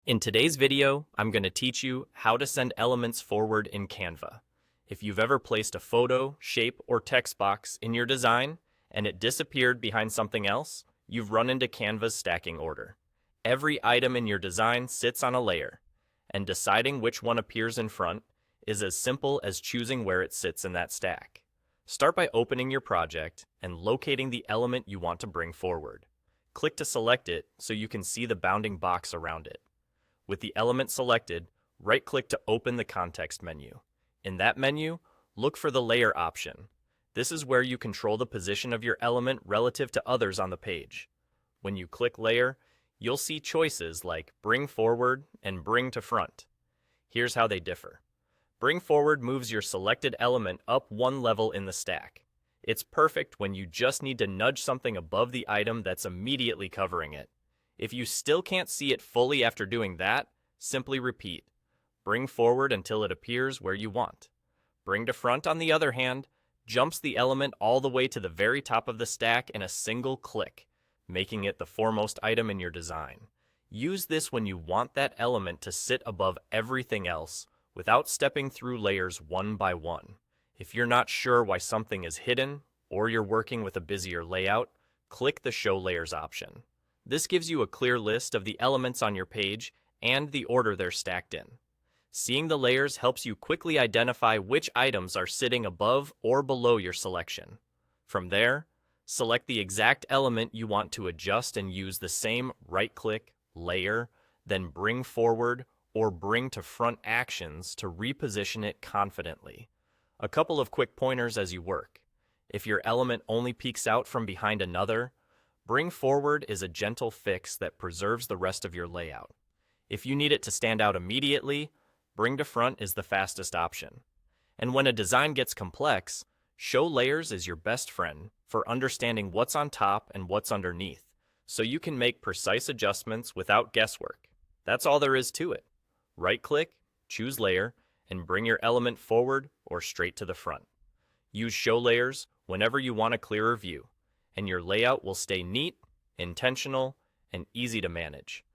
In today's video, I'm going to teach you how to send elements forward in Canva. If you've ever placed a photo, shape, or text box in your design and it disappeared behind something else, you've run into Canva's stacking order. Every item in your design sits on a layer, and deciding which one appears in front is as simple as choosing where it sits in that stack. Start by opening your project and locating the element you want to bring forward. Click to select it so you can see the bounding box around it. With the element selected, right-click to open the context menu. In that menu, look for the Layer option. This is where you control the position of your element relative to others on the page. When you click Layer, you'll see choices like Bring Forward and Bring to Front. Here's how they differ. Bring Forward moves your selected element up one level in the stack. It's perfect when you just need to nudge something above the item that's immediately covering it. If you still can't see it fully after doing that, simply repeat. Bring forward until it appears where you want. Bring to front, on the other hand, jumps the element all the way to the very top of the stack in a single click, making it the foremost item in your design. Use this when you want that element to sit above everything else without stepping through layers one by one. If you're not sure why something is hidden, or you're working with a busier layout, click the Show Layers option. This gives you a clear list of the elements on your page and the order they're stacked in. Seeing the layers helps you quickly identify which items are sitting above or below your selection. From there, select the exact element you want to adjust and use the same right-click, layer, then bring forward or bring to front actions to reposition it confidently. A couple of quick pointers as you work. If your element only peeks out from behind another, bring forward is a gentle fix that preserves the rest of your layout. If you need it to stand out immediately, bring to front is the fastest option. And when a design gets complex, Show Layers is your best friend for understanding what's on top and what's underneath, so you can make precise adjustments without guesswork. That's all there is to it. Right-click, choose Layer, and bring your element forward or straight to the front. Use Show Layers whenever you want a clearer view, and your layout will stay neat, intentional, and easy to manage.